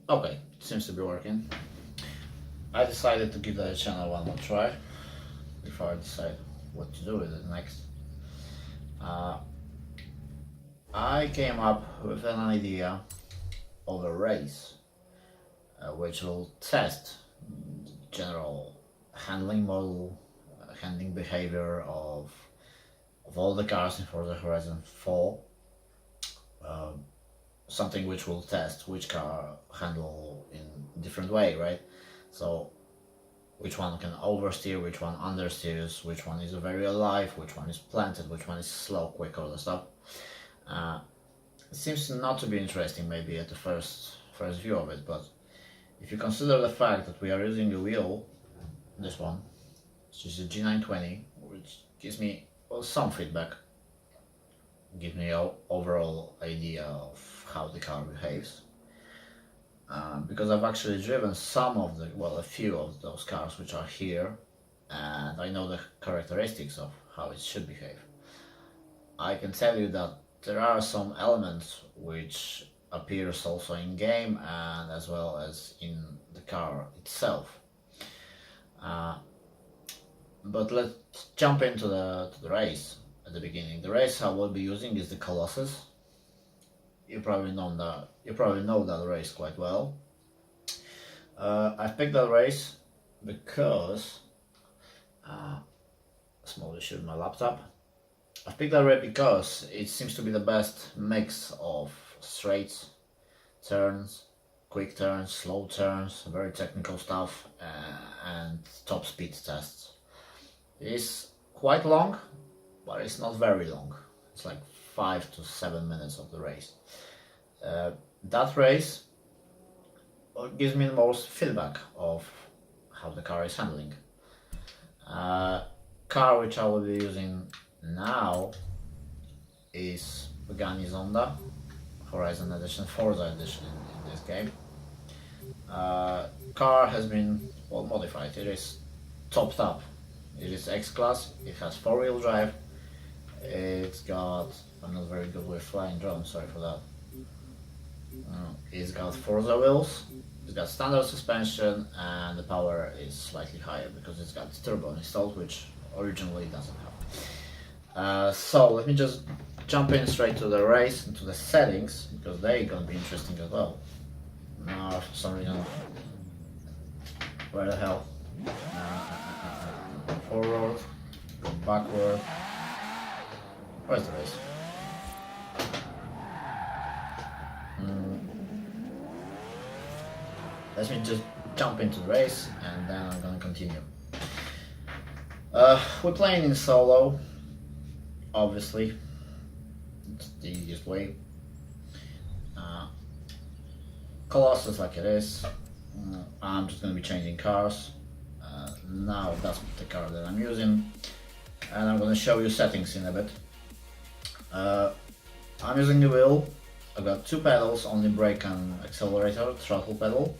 Okay, it seems to be working. I decided to give that channel one more try before I decide what to do with it next. I came up with an idea of a race which will test general handling model, handling behavior of all the cars in Forza Horizon 4. Something which will test which car handle in different way, right? So which one can oversteer, which one understeers, which one is very alive, which one is planted, which one is slow, quick, all the stuff. It seems not to be interesting maybe at the first view of it, but if you consider the fact that we are using a wheel, this one, which is a G920, which gives me some feedback, gives me an overall idea of how the car behaves. Because I've actually driven a few of those cars which are here, and I know the characteristics of how it should behave. I can tell you that there are some elements which appears also in game and as well as in the car itself. But let's jump into the race at the beginning. The race I will be using is the Colossus. You probably know that race quite well. I picked that race because small issue with my laptop. I picked that race because it seems to be the best mix of straights, turns, quick turns, slow turns, very technical stuff, and top speed tests. It's quite long, but it's not very long. It's like 5 to 7 minutes of the race. That race gives me the most feedback of how the car is handling. Car which I will be using now is Pagani Zonda Horizon Edition, Forza Edition in this game. Car has been modified. It is topped up. It is X-Class. It has 4-wheel drive. It's got, I'm not very good with flying drones, sorry for that. It's got Forza wheels, it's got standard suspension, and the power is slightly higher because it's got turbo installed, which originally it doesn't have. So let me just jump in straight to the race and to the settings, because they're gonna be interesting as well. Now for some reason, where the hell? Forward, go backward. Where's the race? Let me just jump into the race and then I'm gonna continue. We're playing in solo, obviously. It's the easiest way. Colossus like it is. I'm just gonna be changing cars. Now that's the car that I'm using, and I'm gonna show you settings in a bit. I'm using the wheel. I've got 2 pedals, only brake and accelerator, throttle pedal.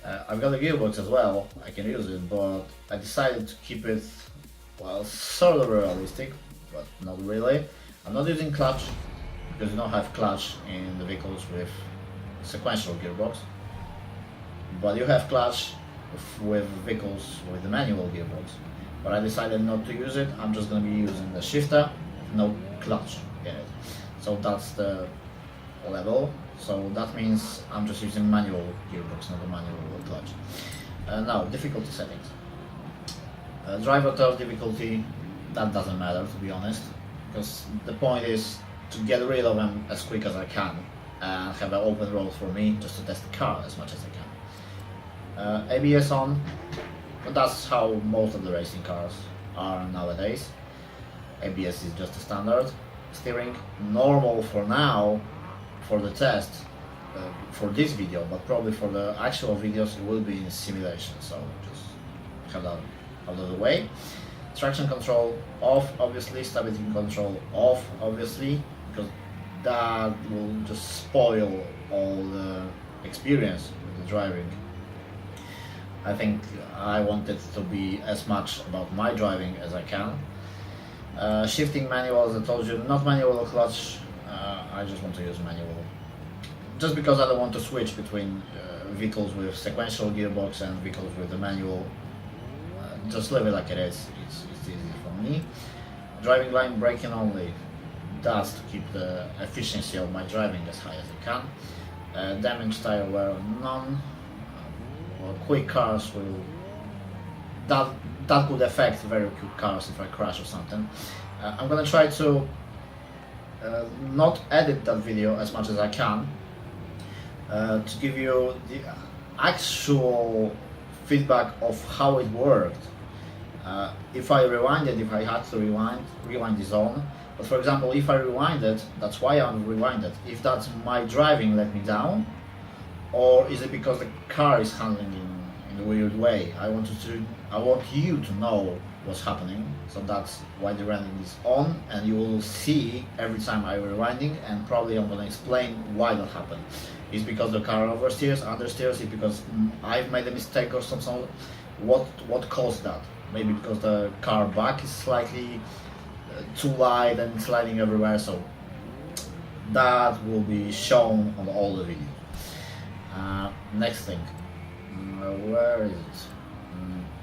I've got a gearbox as well, I can use it, but I decided to keep it, well, sort of realistic, but not really. I'm not using clutch, because you don't have clutch in the vehicles with sequential gearbox, but you have clutch with vehicles with the manual gearbox. But I decided not to use it. I'm just going to be using the shifter, no clutch in it. So that's the level. So that means I'm just using manual gearbox, not a manual clutch. Now, difficulty settings. Driver turf difficulty, that doesn't matter to be honest, because the point is to get rid of them as quick as I can and have an open road for me just to test the car as much as I can. ABS on, but that's how most of the racing cars are nowadays. ABS is just a standard. Steering, normal for now, for the test, for this video, but probably for the actual videos it will be in simulation, so just have that out of the way. Traction control off, obviously. Stability control off, obviously, because that will just spoil all the experience with the driving. I think I want it to be as much about my driving as I can. Shifting manual, as I told you, not manual clutch. I just want to use manual. just because I don't want to switch between vehicles with sequential gearbox and vehicles with the manual. Just leave it like it is. It's easy for me. Driving line braking only. That's to keep the efficiency of my driving as high as I can. Damage tire wear none. Quick cars will. That would affect very quick cars if I crash or something. I'm gonna try to not edit that video as much as I can to give you the actual feedback of how it worked. If I rewind it, if I had to rewind the zone. But for example, if I rewind it, that's why I'm rewinded. If that's my driving let me down, or is it because the car is handling in a weird way? I want you to know what's happening. So that's why the rendering is on, and you will see every time I'm rewinding, and probably I'm gonna explain why that happened. Is because the car oversteers, understeers? Is because I've made a mistake or something? What caused that? Maybe because the car back is slightly too light and sliding everywhere. So that will be shown on all the videos. Next thing, where is it?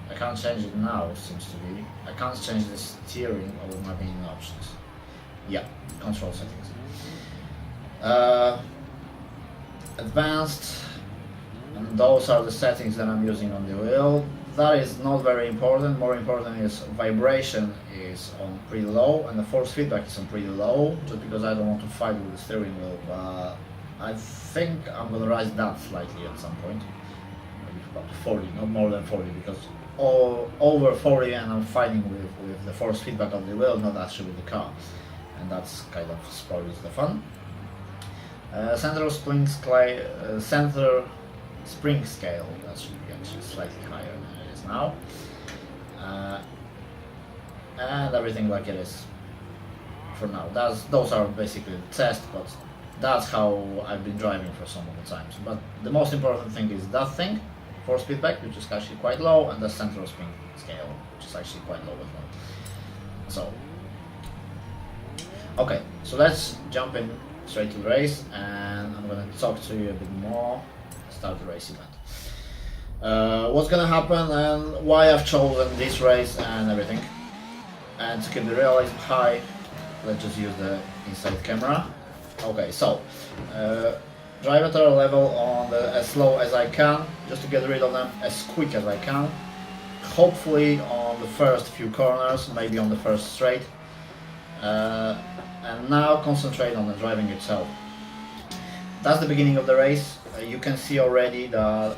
I can't change it now, seems to be. I can't change the steering or my main options. Yeah, control settings. Advanced, and those are the settings that I'm using on the wheel. That is not very important. More important is vibration is on pretty low, and the force feedback is on pretty low, just because I don't want to fight with the steering wheel. But I think I'm gonna raise that slightly at some point, maybe about 40, not more than 40, because over 40 and I'm fighting with the force feedback of the wheel, not actually with the car, and that's kind of spoils the fun. Center spring scale, that should be actually slightly higher than it is now, and everything like it is for now. Those are basically the test, but that's how I've been driving for some of the times. But the most important thing is that thing, force feedback, which is actually quite low, and the central spring scale, which is actually quite low as well. So, okay, so let's jump in straight to the race, and I'm gonna talk to you a bit more. Start the race event. What's gonna happen and why I've chosen this race and everything. And to keep the realism high, let's just use the inside camera. Okay, so drive throttle level on as low as I can, just to get rid of them as quick as I can. Hopefully on the first few corners, maybe on the first straight. And now concentrate on the driving itself. That's the beginning of the race. You can see already that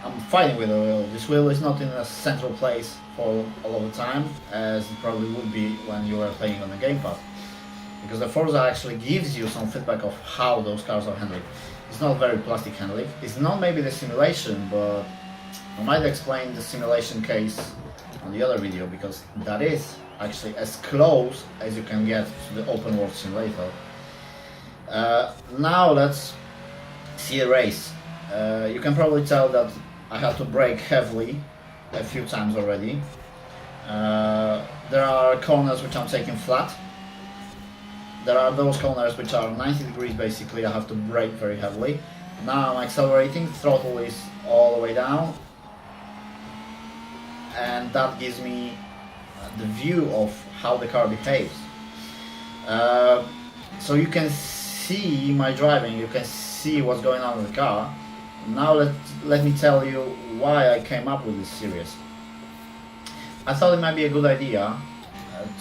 I'm fighting with the wheel. This wheel is not in a central place for all of the time, as it probably would be when you are playing on the gamepad. Because the Forza actually gives you some feedback of how those cars are handling. It's not very plastic handling. It's not maybe the simulation, but I might explain the simulation case on the other video, because that is actually as close as you can get to the open world simulator. Now let's see a race. You can probably tell that I had to brake heavily a few times already. There are corners which I'm taking flat. There are those corners which are 90 degrees basically. I have to brake very heavily. Now I'm accelerating, throttle is all the way down, and that gives me the view of how the car behaves. So you can see my driving, you can see what's going on with the car. Now let me tell you why I came up with this series. I thought it might be a good idea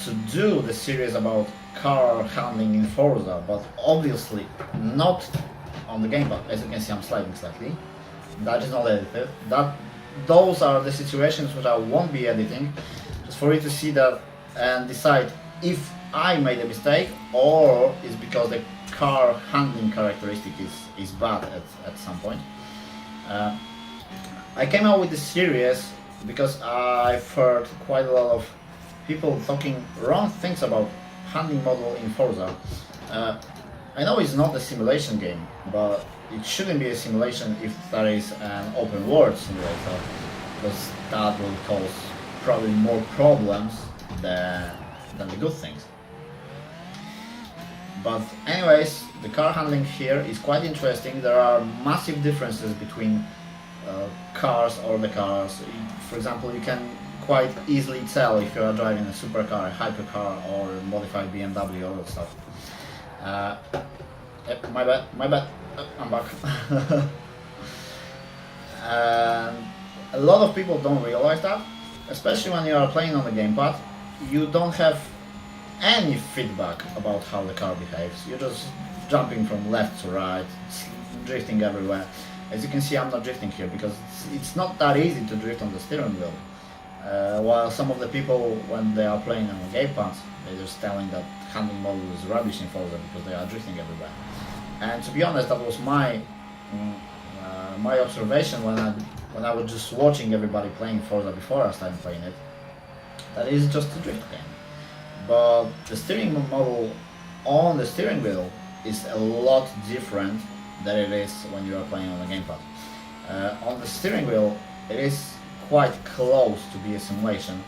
to do the series about car handling in Forza, but obviously not on the gamepad. As you can see, I'm sliding slightly. That is not edited. Those are the situations which I won't be editing, just for you to see that and decide if I made a mistake or it's because the car handling characteristic is bad at some point. I came out with this series because I've heard quite a lot of people talking wrong things about handling model in Forza. I know it's not a simulation game, but it shouldn't be a simulation if there is an open world simulator, because that will cause probably more problems than the good things. But anyways, the car handling here is quite interesting. There are massive differences between cars or the cars. For example, you can quite easily tell if you are driving a supercar, a hypercar, or a modified BMW, all that stuff. My bad, I'm back. And a lot of people don't realize that, especially when you are playing on the gamepad. You don't have any feedback about how the car behaves. You're just jumping from left to right, drifting everywhere. As you can see, I'm not drifting here because it's not that easy to drift on the steering wheel. While some of the people, when they are playing on the gamepads, they're just telling that handling model is rubbish in Forza because they are drifting everywhere. And to be honest, that was my observation when I was just watching everybody playing Forza before I started playing it. That is just a drift game. But the steering model on the steering wheel is a lot different than it is when you are playing on the gamepad. On the steering wheel, it is quite close to be a simulation,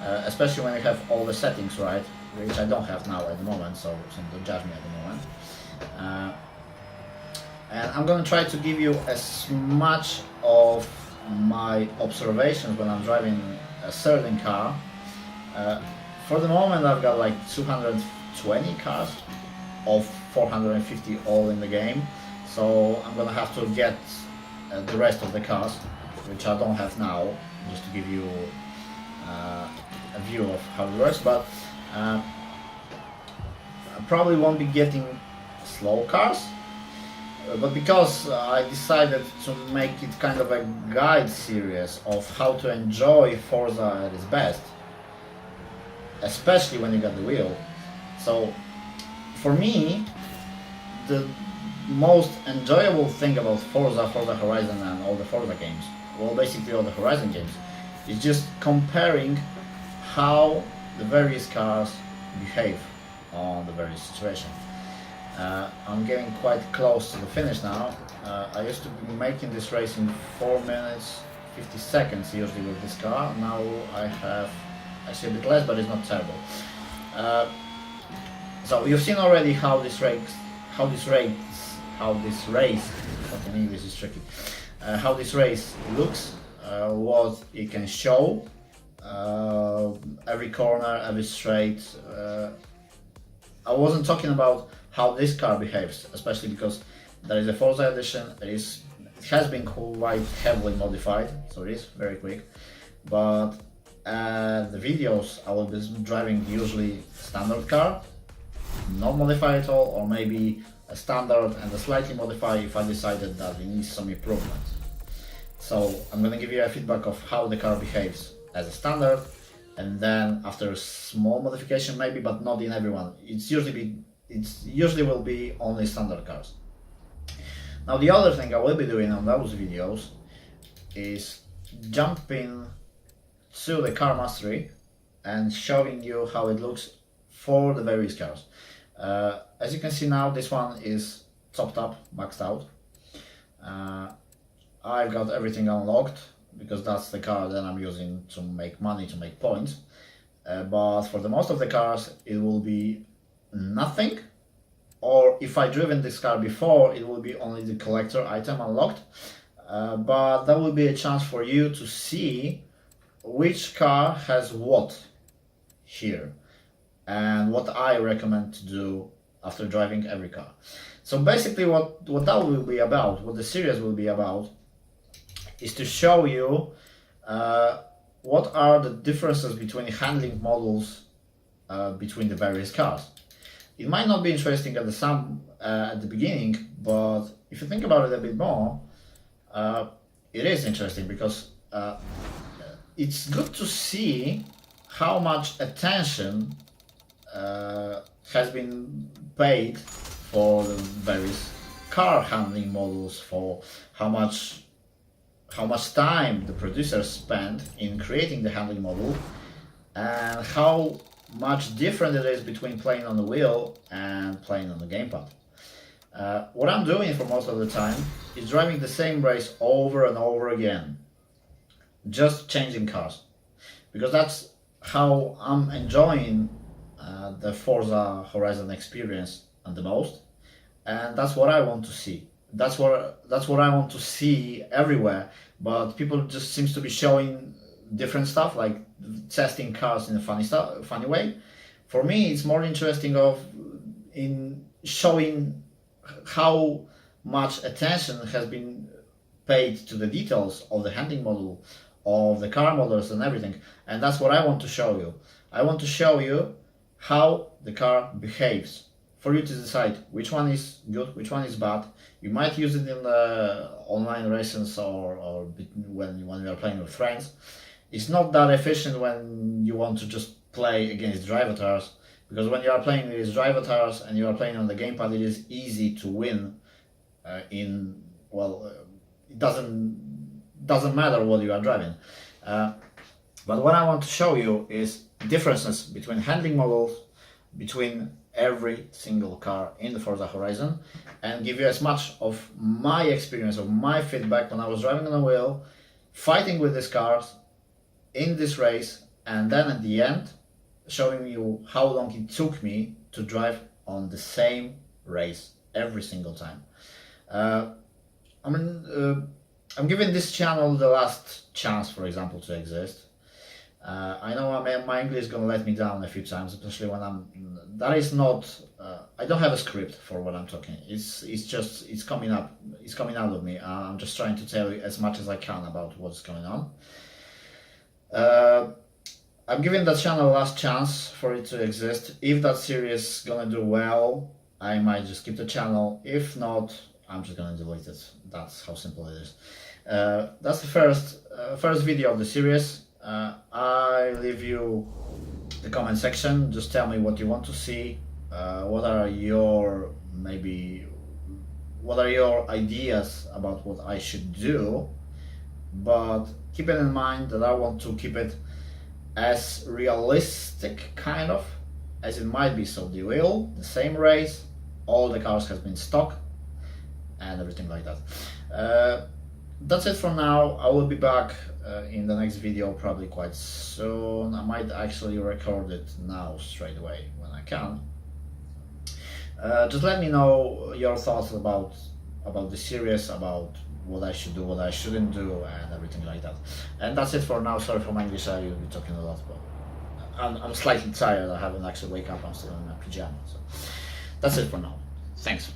especially when you have all the settings right, which I don't have now at the moment, so don't judge me at the moment. And I'm gonna try to give you as much of my observations when I'm driving a certain car. For the moment, I've got like 220 cars of 450 all in the game, so I'm gonna have to get the rest of the cars, which I don't have now, just to give you a view of how it works. But I probably won't be getting slow cars, but because I decided to make it kind of a guide series of how to enjoy Forza at its best, especially when you got the wheel. So for me, the most enjoyable thing about Forza Horizon and all the Forza games, well, basically all the Horizon games, is just comparing how the various cars behave on the various situations. I'm getting quite close to the finish now. I used to be making this race in 4 minutes 50 seconds usually with this car. Now I have actually a bit less, but it's not terrible. So you've seen already how this race, fucking English is tricky, how this race looks, what it can show, every corner, every straight. I wasn't talking about how this car behaves, especially because there is a Forza edition. It has been quite heavily modified, so it is very quick. But the videos I will be driving usually standard car, not modified at all, or maybe a standard and a slightly modified if I decided that it needs some improvement. So I'm gonna give you a feedback of how the car behaves as a standard, and then after a small modification maybe, but not in everyone. It usually will be only standard cars. Now the other thing I will be doing on those videos is jumping to the car mastery and showing you how it looks for the various cars. As you can see now, this one is topped up, maxed out. I've got everything unlocked because that's the car that I'm using to make money, to make points. But for the most of the cars, it will be nothing. Or if I driven this car before, it will be only the collector item unlocked. But that will be a chance for you to see which car has what here, and what I recommend to do after driving every car. So basically what that will be about, what the series will be about, is to show you what are the differences between handling models between the various cars. It might not be interesting at the beginning, but if you think about it a bit more, it is interesting because it's good to see how much attention has been paid for the various car handling models, for how much time the producers spent in creating the handling model, and how much different it is between playing on the wheel and playing on the gamepad. What I'm doing for most of the time is driving the same race over and over again, just changing cars, because that's how I'm enjoying the Forza Horizon experience and the most. and that's what I want to see. That's what I want to see everywhere. But people just seems to be showing different stuff, like testing cars in a funny way. For me, it's more interesting of in showing how much attention has been paid to the details of the handling model, of the car models and everything. And that's what I want to show you. I want to show you how the car behaves, for you to decide which one is good, which one is bad. You might use it in the online races, or when you are playing with friends. It's not that efficient when you want to just play against drivatars, because when you are playing with drivatars and you are playing on the gamepad, it is easy to win. It doesn't matter what you are driving. But what I want to show you is differences between handling models, between every single car in the Forza Horizon, and give you as much of my experience, of my feedback when I was driving on the wheel, fighting with these cars in this race, and then at the end showing you how long it took me to drive on the same race every single time. I'm giving this channel the last chance, for example, to exist. I know my English is gonna let me down a few times, especially when I don't have a script for what I'm talking. It's coming out of me. I'm just trying to tell you as much as I can about what's going on. I'm giving that channel a last chance for it to exist. If that series gonna do well, I might just keep the channel. If not, I'm just gonna delete it. That's how simple it is. That's the first video of the series. I leave you the comment section. Just tell me what you want to see. What are your ideas about what I should do? But keep it in mind that I want to keep it as realistic, kind of, as it might be. So the same race, all the cars has been stock, and everything like that. That's it for now. I will be back in the next video probably quite soon. I might actually record it now straight away when I can. Just let me know your thoughts about the series, about what I should do, what I shouldn't do, and everything like that. And that's it for now. Sorry for my English, I will be talking a lot, but I'm slightly tired. I haven't actually wake up. I'm still in my pajamas. So that's it for now. Thanks.